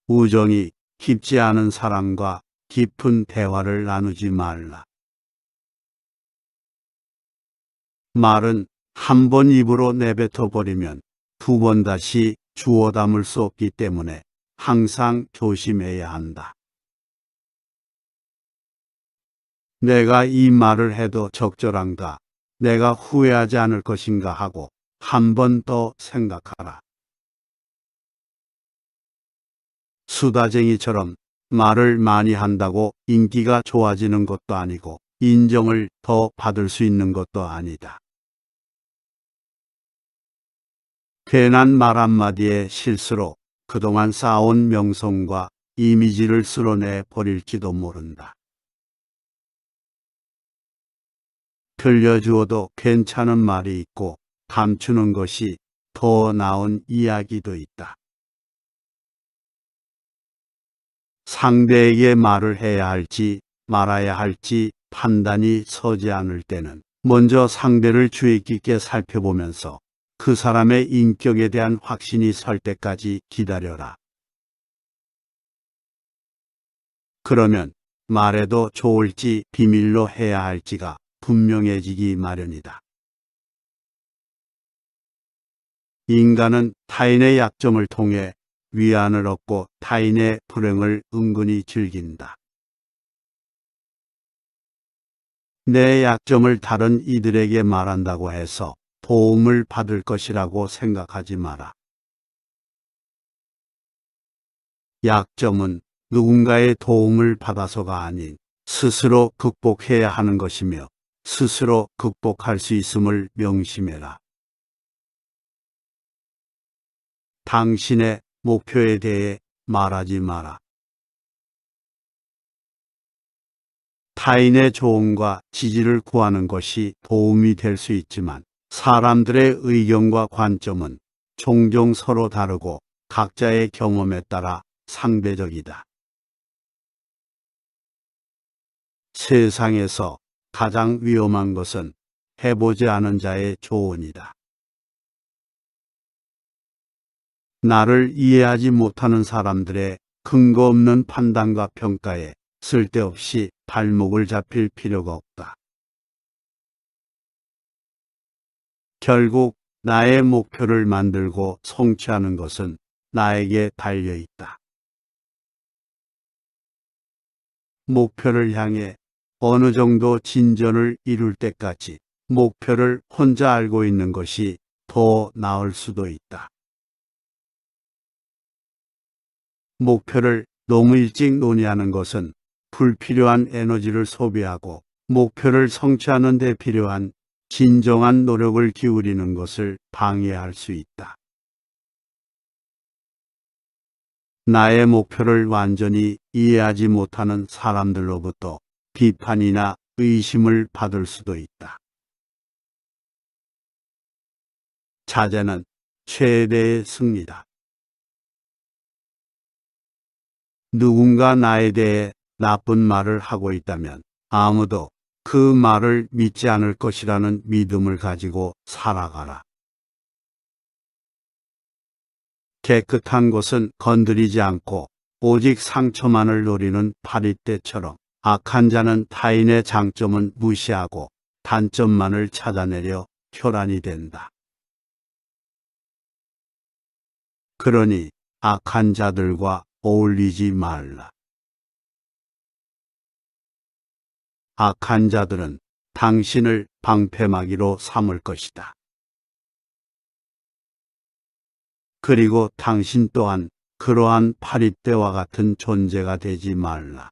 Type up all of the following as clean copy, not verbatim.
우정이 깊지 않은 사람과 깊은 대화를 나누지 말라. 말은 한 번 입으로 내뱉어 버리면 두 번 다시 주워 담을 수 없기 때문에 항상 조심해야 한다. 내가 이 말을 해도 적절한가? 내가 후회하지 않을 것인가 하고 한 번 더 생각하라. 수다쟁이처럼 말을 많이 한다고 인기가 좋아지는 것도 아니고 인정을 더 받을 수 있는 것도 아니다. 괜한 말 한마디의 실수로 그동안 쌓아온 명성과 이미지를 쓸어내 버릴지도 모른다. 들려주어도 괜찮은 말이 있고 감추는 것이 더 나은 이야기도 있다. 상대에게 말을 해야 할지 말아야 할지 판단이 서지 않을 때는 먼저 상대를 주의 깊게 살펴보면서 그 사람의 인격에 대한 확신이 설 때까지 기다려라. 그러면 말해도 좋을지 비밀로 해야 할지가 분명해지기 마련이다. 인간은 타인의 약점을 통해 위안을 얻고 타인의 불행을 은근히 즐긴다. 내 약점을 다른 이들에게 말한다고 해서 도움을 받을 것이라고 생각하지 마라. 약점은 누군가의 도움을 받아서가 아닌 스스로 극복해야 하는 것이며 스스로 극복할 수 있음을 명심해라. 당신의 목표에 대해 말하지 마라. 타인의 조언과 지지를 구하는 것이 도움이 될 수 있지만 사람들의 의견과 관점은 종종 서로 다르고 각자의 경험에 따라 상대적이다. 세상에서 가장 위험한 것은 해보지 않은 자의 조언이다. 나를 이해하지 못하는 사람들의 근거 없는 판단과 평가에 쓸데없이 발목을 잡힐 필요가 없다. 결국 나의 목표를 만들고 성취하는 것은 나에게 달려 있다. 목표를 향해 어느 정도 진전을 이룰 때까지 목표를 혼자 알고 있는 것이 더 나을 수도 있다. 목표를 너무 일찍 논의하는 것은 불필요한 에너지를 소비하고 목표를 성취하는 데 필요한 진정한 노력을 기울이는 것을 방해할 수 있다. 나의 목표를 완전히 이해하지 못하는 사람들로부터 비판이나 의심을 받을 수도 있다. 자제는 최대의 승리다. 누군가 나에 대해 나쁜 말을 하고 있다면 아무도 그 말을 믿지 않을 것이라는 믿음을 가지고 살아가라. 깨끗한 곳은 건드리지 않고 오직 상처만을 노리는 파리떼처럼 악한 자는 타인의 장점은 무시하고 단점만을 찾아내려 혈안이 된다. 그러니 악한 자들과 어울리지 말라. 악한 자들은 당신을 방패막이로 삼을 것이다. 그리고 당신 또한 그러한 파리떼와 같은 존재가 되지 말라.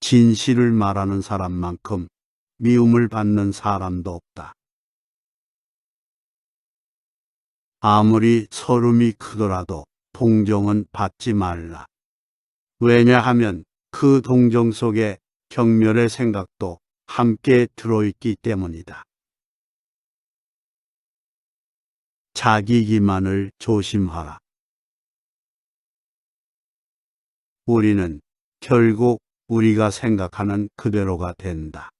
진실을 말하는 사람만큼 미움을 받는 사람도 없다. 아무리 서름이 크더라도 동정은 받지 말라. 왜냐하면 그 동정 속에 경멸의 생각도 함께 들어있기 때문이다. 자기 기만을 조심하라. 우리는 결국 우리가 생각하는 그대로가 된다.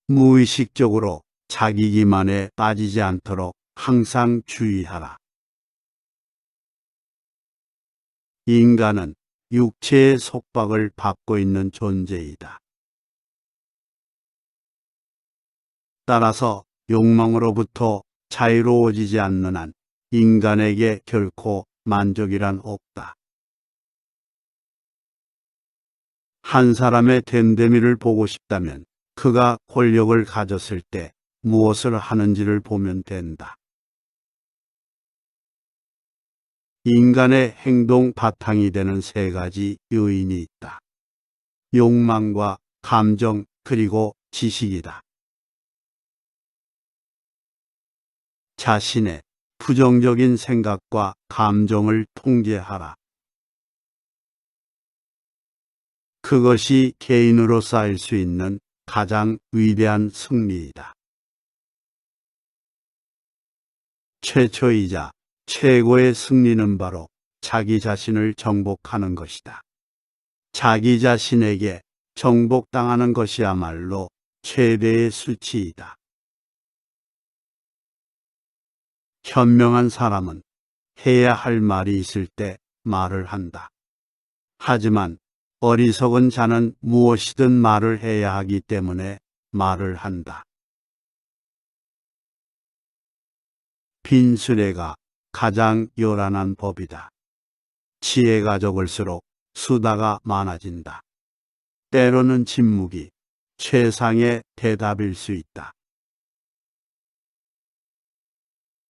무의식적으로 자기 기만에 빠지지 않도록 항상 주의하라. 인간은 육체의 속박을 받고 있는 존재이다. 따라서 욕망으로부터 자유로워지지 않는 한 인간에게 결코 만족이란 없다. 한 사람의 됨됨이를 보고 싶다면 그가 권력을 가졌을 때 무엇을 하는지를 보면 된다. 인간의 행동 바탕이 되는 세 가지 요인이 있다. 욕망과 감정 그리고 지식이다. 자신의 부정적인 생각과 감정을 통제하라. 그것이 개인으로 쌓일 수 있는 가장 위대한 승리이다. 최초이자 최고의 승리는 바로 자기 자신을 정복하는 것이다. 자기 자신에게 정복당하는 것이야말로 최대의 수치이다. 현명한 사람은 해야 할 말이 있을 때 말을 한다. 하지만 어리석은 자는 무엇이든 말을 해야 하기 때문에 말을 한다. 빈수레가 가장 요란한 법이다. 지혜가 적을수록 수다가 많아진다. 때로는 침묵이 최상의 대답일 수 있다.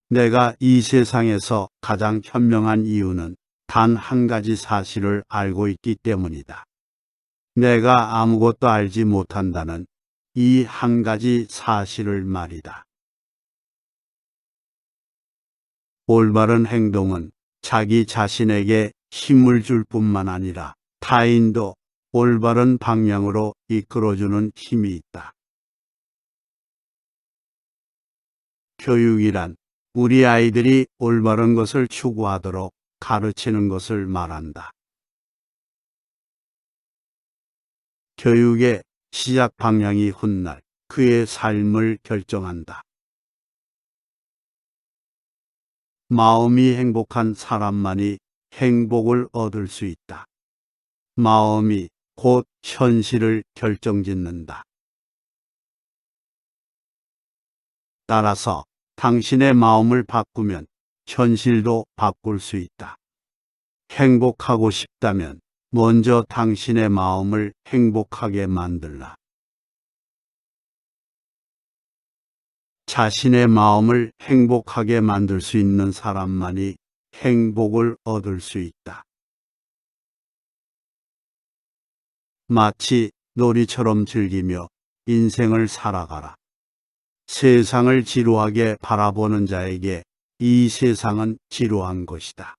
내가 이 세상에서 가장 현명한 이유는 단 한 가지 사실을 알고 있기 때문이다. 내가 아무것도 알지 못한다는 이 한 가지 사실을 말이다. 올바른 행동은 자기 자신에게 힘을 줄 뿐만 아니라 타인도 올바른 방향으로 이끌어주는 힘이 있다. 교육이란 우리 아이들이 올바른 것을 추구하도록 가르치는 것을 말한다. 교육의 시작 방향이 훗날 그의 삶을 결정한다. 마음이 행복한 사람만이 행복을 얻을 수 있다. 마음이 곧 현실을 결정짓는다. 따라서 당신의 마음을 바꾸면 현실도 바꿀 수 있다. 행복하고 싶다면 먼저 당신의 마음을 행복하게 만들라. 자신의 마음을 행복하게 만들 수 있는 사람만이 행복을 얻을 수 있다. 마치 놀이처럼 즐기며 인생을 살아가라. 세상을 지루하게 바라보는 자에게 이 세상은 지루한 것이다.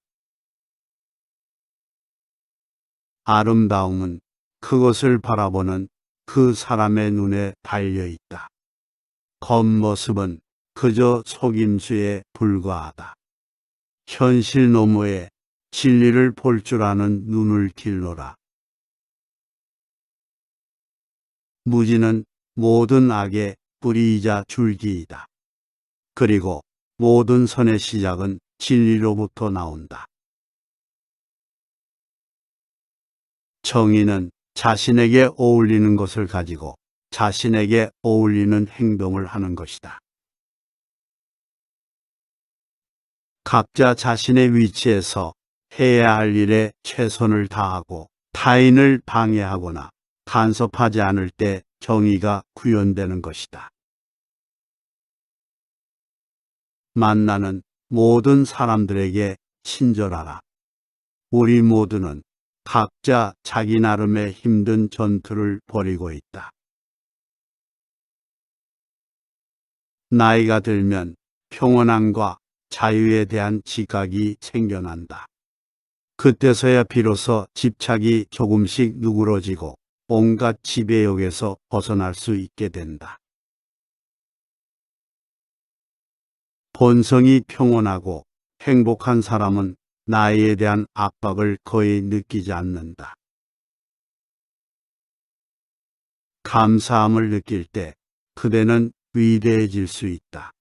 아름다움은 그것을 바라보는 그 사람의 눈에 달려 있다. 겉모습은 그저 속임수에 불과하다. 현실 너머에 진리를 볼 줄 아는 눈을 길러라. 무지는 모든 악의 뿌리이자 줄기이다. 그리고 모든 선의 시작은 진리로부터 나온다. 정의는 자신에게 어울리는 것을 가지고 자신에게 어울리는 행동을 하는 것이다. 각자 자신의 위치에서 해야 할 일에 최선을 다하고 타인을 방해하거나 간섭하지 않을 때 정의가 구현되는 것이다. 만나는 모든 사람들에게 친절하라. 우리 모두는 각자 자기 나름의 힘든 전투를 벌이고 있다. 나이가 들면 평온함과 자유에 대한 지각이 생겨난다. 그때서야 비로소 집착이 조금씩 누그러지고 온갖 지배욕에서 벗어날 수 있게 된다. 본성이 평온하고 행복한 사람은 나이에 대한 압박을 거의 느끼지 않는다. 감사함을 느낄 때 그대는 위대해질 수 있다.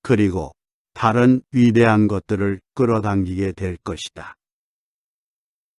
그리고 다른 위대한 것들을 끌어당기게 될 것이다.